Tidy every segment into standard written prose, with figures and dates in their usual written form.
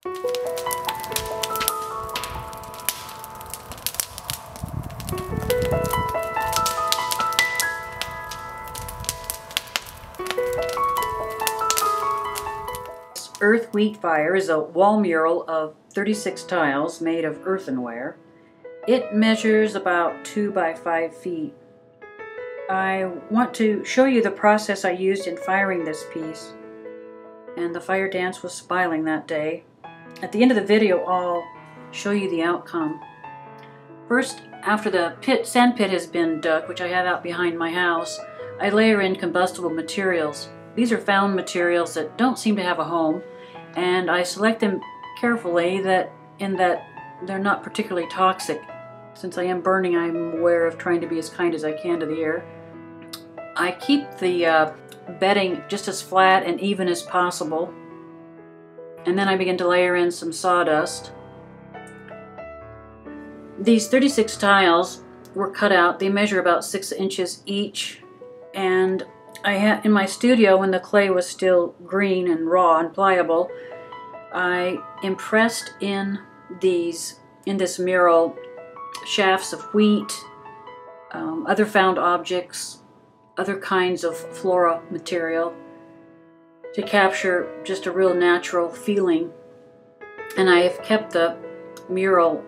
Earth Wheat Fire is a wall mural of 36 tiles made of earthenware. It measures about 2 by 5 feet. I want to show you the process I used in firing this piece, and the fire dance was smiling that day. At the end of the video, I'll show you the outcome. First, after the sand pit has been dug, which I have out behind my house, I layer in combustible materials. These are found materials that don't seem to have a home, and I select them carefully in that they're not particularly toxic. Since I am burning, I'm aware of trying to be as kind as I can to the air. I keep the bedding just as flat and even as possible, and then I begin to layer in some sawdust. These 36 tiles were cut out. They measure about 6 inches each, and I had in my studio, when the clay was still green and raw and pliable, I impressed in this mural shafts of wheat, other found objects, other kinds of flora material to capture just a real natural feeling. And I have kept the mural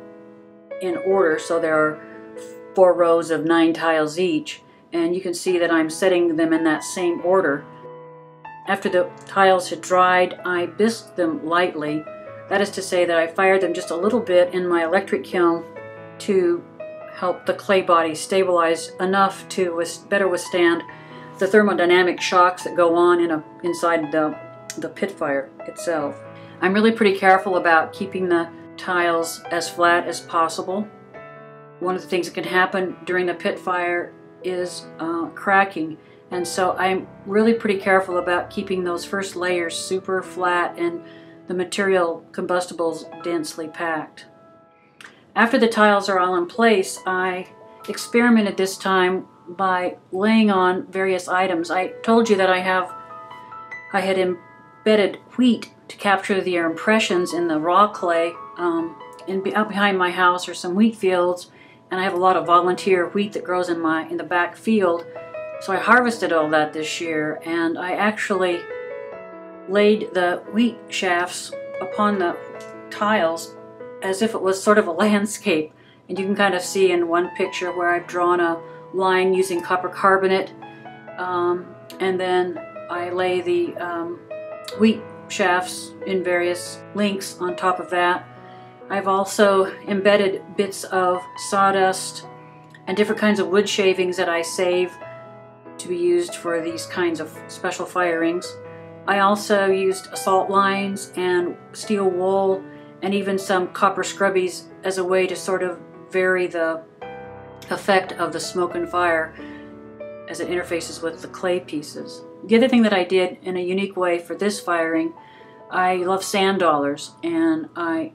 in order, so there are 4 rows of 9 tiles each, and you can see that I'm setting them in that same order. After the tiles had dried, I bisqued them lightly. That is to say that I fired them just a little bit in my electric kiln to help the clay body stabilize enough to better withstand the thermodynamic shocks that go on inside the pit fire itself. I'm really pretty careful about keeping the tiles as flat as possible. One of the things that can happen during the pit fire is cracking, and so I'm really pretty careful about keeping those first layers super flat and the material combustibles densely packed. After the tiles are all in place, I experimented this time by laying on various items. I told you that I had embedded wheat to capture the impressions in the raw clay. Out behind my house are some wheat fields, and I have a lot of volunteer wheat that grows in the back field. So I harvested all that this year, and I actually laid the wheat shafts upon the tiles as if it was sort of a landscape. And you can kind of see in one picture where I've drawn a line using copper carbonate, and then I lay the wheat shafts in various lengths on top of that. I've also embedded bits of sawdust and different kinds of wood shavings that I save to be used for these kinds of special firings. I also used salt lines and steel wool and even some copper scrubbies as a way to sort of vary the effect of the smoke and fire as it interfaces with the clay pieces. The other thing that I did in a unique way for this firing, I love sand dollars, and I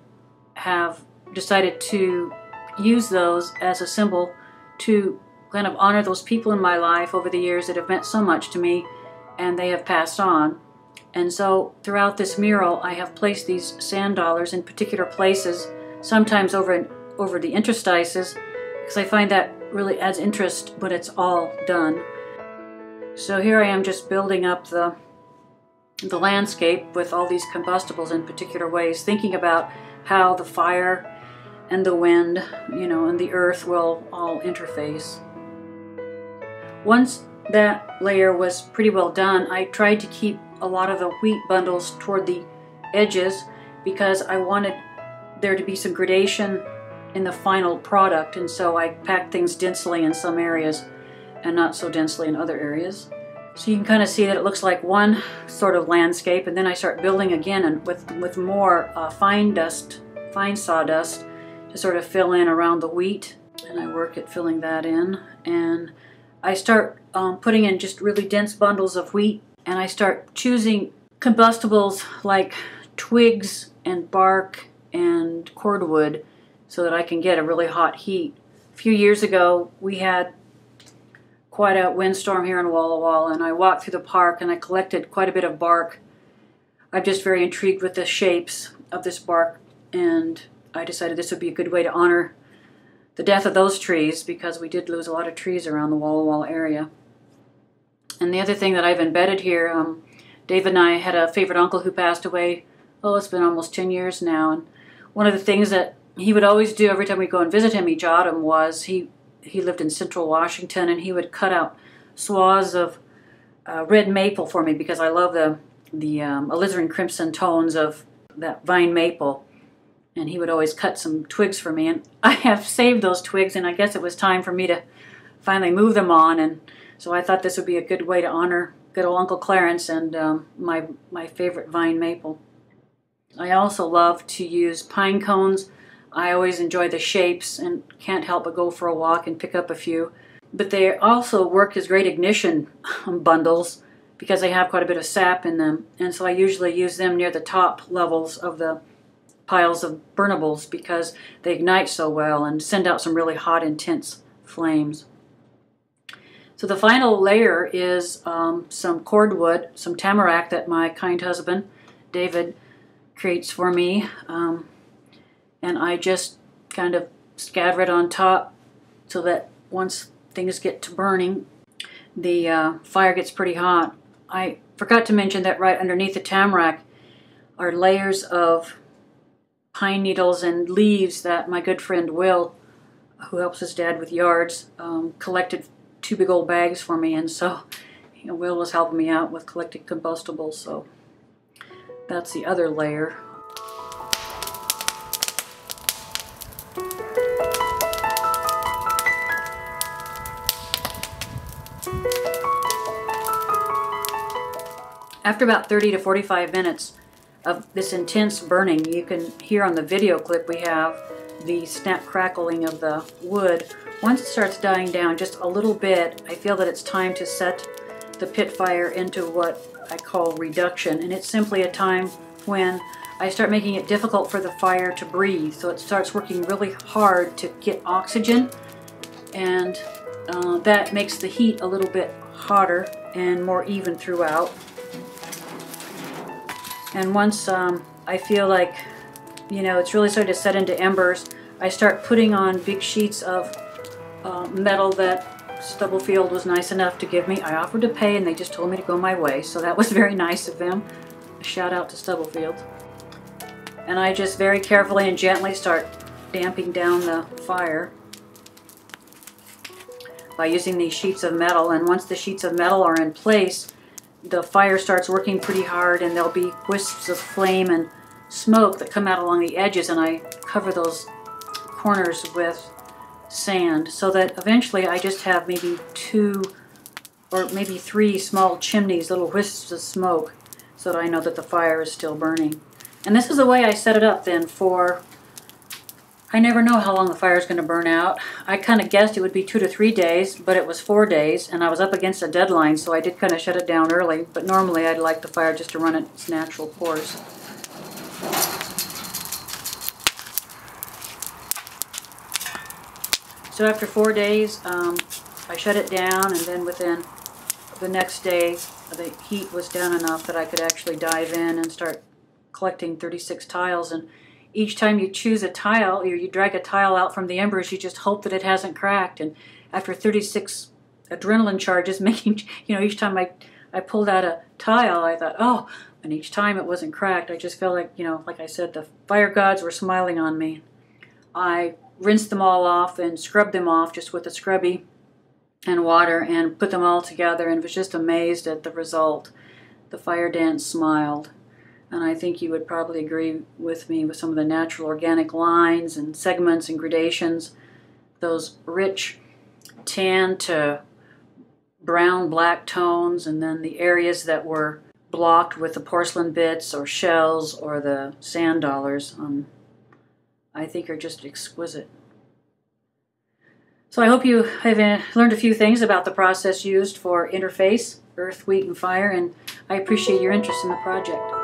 have decided to use those as a symbol to kind of honor those people in my life over the years that have meant so much to me, and they have passed on. And so throughout this mural, I have placed these sand dollars in particular places, sometimes over the interstices, because I find that really adds interest when it's all done. So here I am just building up the landscape with all these combustibles in particular ways, thinking about how the fire and the wind, and the earth will all interface. Once that layer was pretty well done, I tried to keep a lot of the wheat bundles toward the edges because I wanted there to be some gradation in the final product, and so I packed things densely in some areas and not so densely in other areas. So you can kind of see that it looks like one sort of landscape, and then I start building again and with more fine sawdust to sort of fill in around the wheat, and I work at filling that in, and I start putting in just really dense bundles of wheat, and I start choosing combustibles like twigs and bark and cordwood so that I can get a really hot heat. A few years ago, we had quite a windstorm here in Walla Walla, and I walked through the park and I collected quite a bit of bark. I'm just very intrigued with the shapes of this bark, and I decided this would be a good way to honor the death of those trees, because we did lose a lot of trees around the Walla Walla area. And the other thing that I've embedded here, David and I had a favorite uncle who passed away, oh, it's been almost 10 years now, and one of the things that he would always do every time we go and visit him, each autumn, was he lived in central Washington, and he would cut out swaths of red maple for me, because I love the alizarin crimson tones of that vine maple. And he would always cut some twigs for me, and I have saved those twigs, and I guess it was time for me to finally move them on, and so I thought this would be a good way to honor good old Uncle Clarence and my favorite vine maple. I also love to use pine cones. I always enjoy the shapes and can't help but go for a walk and pick up a few. But they also work as great ignition bundles because they have quite a bit of sap in them, and so I usually use them near the top levels of the piles of burnables because they ignite so well and send out some really hot, intense flames. So the final layer is some cordwood, some tamarack that my kind husband, David, creates for me. And I just kind of scatter it on top so that once things get to burning, the fire gets pretty hot. I forgot to mention that right underneath the tamarack are layers of pine needles and leaves that my good friend Will, who helps his dad with yards, collected 2 big old bags for me, and so Will was helping me out with collecting combustibles, so that's the other layer. After about 30 to 45 minutes of this intense burning, you can hear on the video clip we have the snap crackling of the wood. Once it starts dying down just a little bit, I feel that it's time to set the pit fire into what I call reduction, and it's simply a time when I start making it difficult for the fire to breathe. So it starts working really hard to get oxygen, and that makes the heat a little bit hotter and more even throughout. And once I feel like, it's really starting to set into embers, I start putting on big sheets of metal that Stubblefield was nice enough to give me. I offered to pay, and they just told me to go my way, so that was very nice of them. A shout out to Stubblefield. And I just very carefully and gently start damping down the fire by using these sheets of metal. And once the sheets of metal are in place, the fire starts working pretty hard, and there'll be wisps of flame and smoke that come out along the edges, and I cover those corners with sand so that eventually I just have maybe 2 or maybe 3 small chimneys, little wisps of smoke, so that I know that the fire is still burning. And this is the way I set it up then for, I never know how long the fire is going to burn out. I kind of guessed it would be 2 to 3 days, but it was 4 days, and I was up against a deadline, so I did kind of shut it down early, but normally I'd like the fire just to run its natural course. So after 4 days, I shut it down, and then within the next day, the heat was down enough that I could actually dive in and start collecting 36 tiles. And each time you choose a tile, or you drag a tile out from the embers, you just hope that it hasn't cracked. And after 36 adrenaline charges, making, each time I pulled out a tile, I thought, oh, and each time it wasn't cracked. I just felt like, like I said, the fire gods were smiling on me. I rinsed them all off and scrubbed them off just with a scrubby and water and put them all together, and was just amazed at the result. The fire dance smiled. And I think you would probably agree with me with some of the natural organic lines and segments and gradations. Those rich tan to brown black tones, and then the areas that were blocked with the porcelain bits or shells or the sand dollars, I think are just exquisite. So I hope you have learned a few things about the process used for interface, earth, wheat, and fire, and I appreciate your interest in the project.